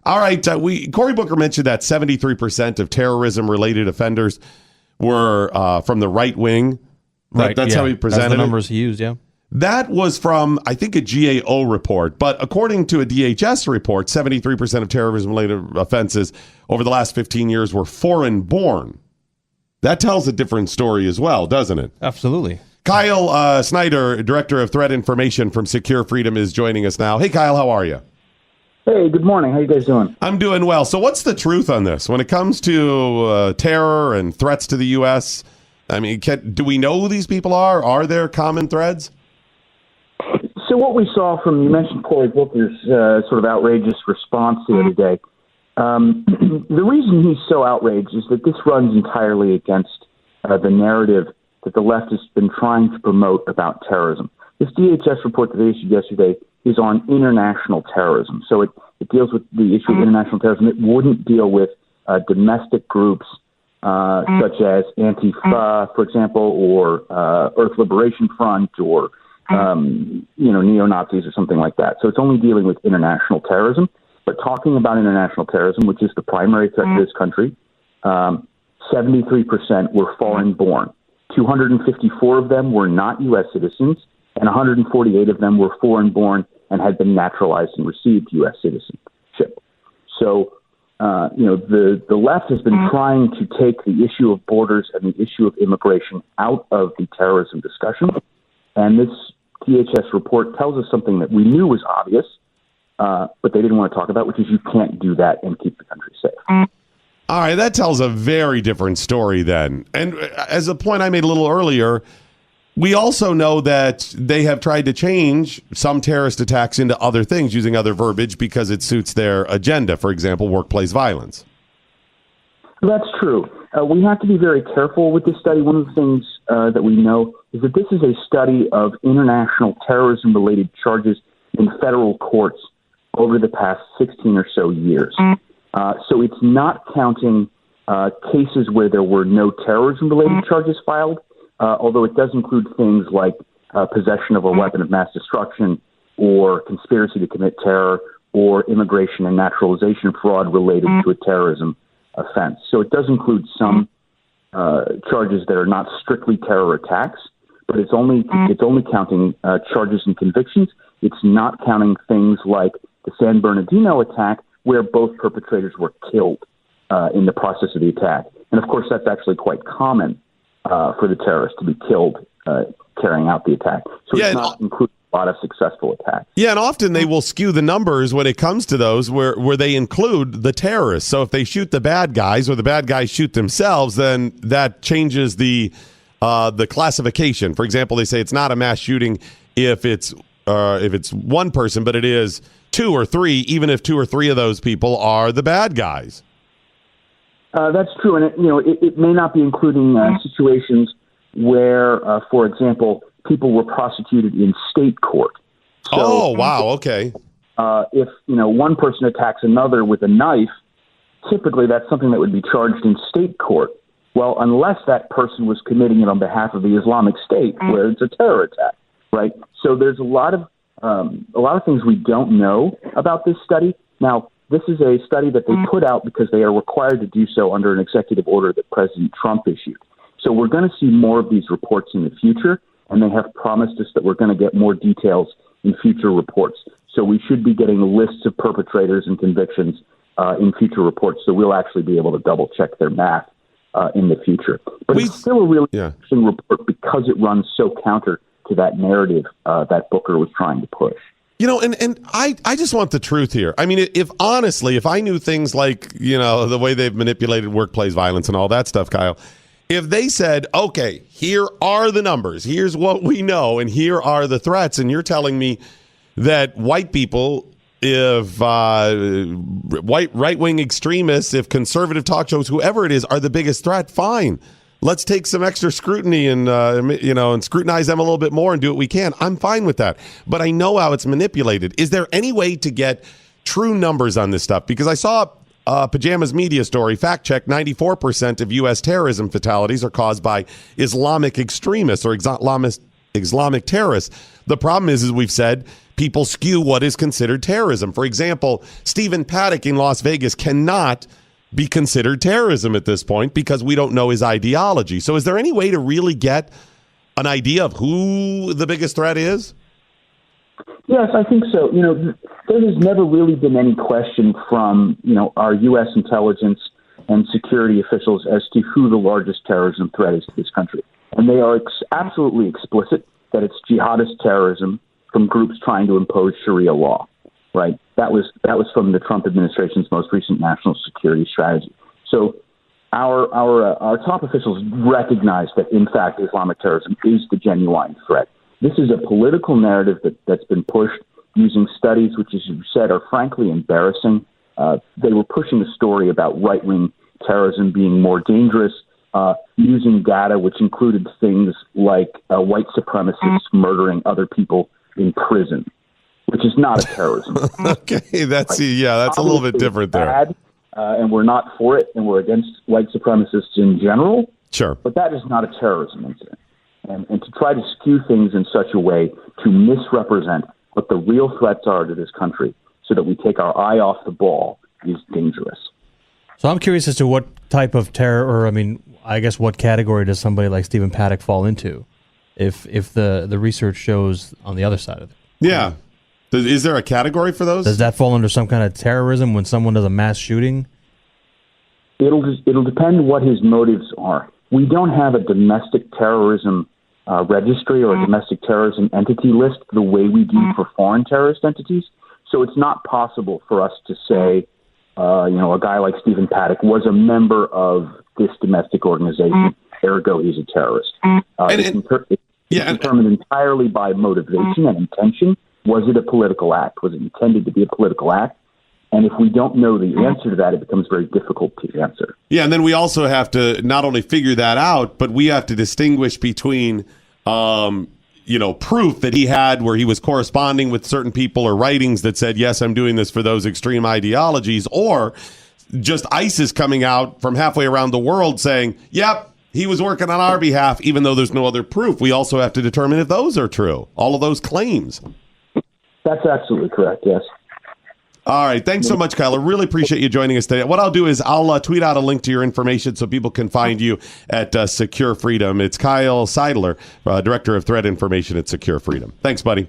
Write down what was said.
All right. Cory Booker mentioned that 73% of terrorism-related offenders were from the right wing. Right. That's how he presented That's the numbers he used, yeah. That was from, I think, a GAO report. But according to a DHS report, 73% of terrorism-related offenses over the last 15 years were foreign-born. That tells a different story as well, doesn't it? Absolutely. Kyle Snyder, Director of Threat Information from Secure Freedom, is joining us now. Hey, Kyle, how are you? Hey, good morning. How you guys doing? I'm doing well. So what's the truth on this? When it comes to terror and threats to the U.S., I mean, do we know who these people are? Are there common threads? So what we saw from, you mentioned Cory Booker's sort of outrageous response the other day. The reason he's so outraged is that this runs entirely against the narrative that the left has been trying to promote about terrorism. This DHS report that they issued yesterday is on international terrorism. So it deals with the issue of international terrorism. It wouldn't deal with domestic groups such as Antifa, for example, or Earth Liberation Front, or neo-Nazis or something like that. So it's only dealing with international terrorism. But talking about international terrorism, which is the primary threat to this country, 73% were foreign-born. 254 of them were not U.S. citizens, and 148 of them were foreign-born and had been naturalized and received U.S. citizenship. So, the left has been trying to take the issue of borders and the issue of immigration out of the terrorism discussion. And this DHS report tells us something that we knew was obvious, but they didn't want to talk about, which is you can't do that and keep the country safe. All right, that tells a very different story then. And as a point I made a little earlier, we also know that they have tried to change some terrorist attacks into other things using other verbiage because it suits their agenda, for example, workplace violence. That's true. We have to be very careful with this study. One of the things that we know is that this is a study of international terrorism-related charges in federal courts over the past 16 or so years. So it's not counting cases where there were no terrorism-related charges filed, although it does include things like possession of a weapon of mass destruction or conspiracy to commit terror or immigration and naturalization fraud related to a terrorism offense. So it does include some charges that are not strictly terror attacks, but it's only counting charges and convictions. It's not counting things like the San Bernardino attack, where both perpetrators were killed in the process of the attack. And of course, that's actually quite common for the terrorists to be killed carrying out the attack. So it's not including a lot of successful attacks. Yeah, and often they will skew the numbers when it comes to those where they include the terrorists. So if they shoot the bad guys or the bad guys shoot themselves, then that changes the classification. For example, they say it's not a mass shooting if it's one person, but it is two or three, even if two or three of those people are the bad guys. That's true, and it may not be including situations where, for example, people were prosecuted in state court. So, wow, okay. If one person attacks another with a knife, typically that's something that would be charged in state court. Well, unless that person was committing it on behalf of the Islamic State, where it's a terror attack, right? So there's a lot of things we don't know about this study. Now, this is a study that they put out because they are required to do so under an executive order that President Trump issued. So we're going to see more of these reports in the future, and they have promised us that we're going to get more details in future reports. So we should be getting lists of perpetrators and convictions in future reports, so we'll actually be able to double-check their math in the future. But it's still a really interesting report because it runs so counter to that narrative that Booker was trying to push. And I just want the truth here. I mean, if I knew things like, the way they've manipulated workplace violence and all that stuff, Kyle, if they said, okay, here are the numbers, here's what we know, and here are the threats, and you're telling me that white people, if right-wing extremists, if conservative talk shows, whoever it is, are the biggest threat, fine. Let's take some extra scrutiny and scrutinize them a little bit more and do what we can. I'm fine with that. But I know how it's manipulated. Is there any way to get true numbers on this stuff? Because I saw Pajama's media story, fact check, 94% of U.S. terrorism fatalities are caused by Islamic extremists or Islamist Islamic terrorists. The problem is, as we've said, people skew what is considered terrorism. For example, Stephen Paddock in Las Vegas cannot be considered terrorism at this point because we don't know his ideology. So is there any way to really get an idea of who the biggest threat is? Yes, I think so. There has never really been any question from, our U.S. intelligence and security officials as to who the largest terrorism threat is to this country. And they are absolutely explicit that it's jihadist terrorism from groups trying to impose Sharia law, right? That was from the Trump administration's most recent national security strategy. So our top officials recognize that, in fact, Islamic terrorism is the genuine threat. This is a political narrative that's been pushed using studies which, as you said, are frankly embarrassing. They were pushing a story about right-wing terrorism being more dangerous, using data which included things like white supremacists murdering other people in prison, which is not a terrorism. Okay, that's a little bit different there. Bad, and we're not for it, and we're against white supremacists in general. Sure. But that is not a terrorism incident. And to try to skew things in such a way to misrepresent what the real threats are to this country so that we take our eye off the ball is dangerous. So I'm curious as to what type of terror, or I guess what category does somebody like Stephen Paddock fall into if the research shows on the other side of it? Yeah. Is there a category for those? Does that fall under some kind of terrorism when someone does a mass shooting? It'll depend what his motives are. We don't have a domestic terrorism registry or a domestic terrorism entity list the way we do for foreign terrorist entities. So it's not possible for us to say, a guy like Stephen Paddock was a member of this domestic organization, ergo he's a terrorist. It's determined entirely by motivation and intention. Was it a political act? Was it intended to be a political act? And if we don't know the answer to that, it becomes very difficult to answer. Yeah, and then we also have to not only figure that out, but we have to distinguish between, proof that he had where he was corresponding with certain people or writings that said, yes, I'm doing this for those extreme ideologies, or just ISIS coming out from halfway around the world saying, yep, he was working on our behalf, even though there's no other proof. We also have to determine if those are true, all of those claims. That's absolutely correct, yes. All right. Thanks so much, Kyle. I really appreciate you joining us today. What I'll do is I'll tweet out a link to your information so people can find you at Secure Freedom. It's Kyle Shideler, Director of Threat Information at Secure Freedom. Thanks, buddy.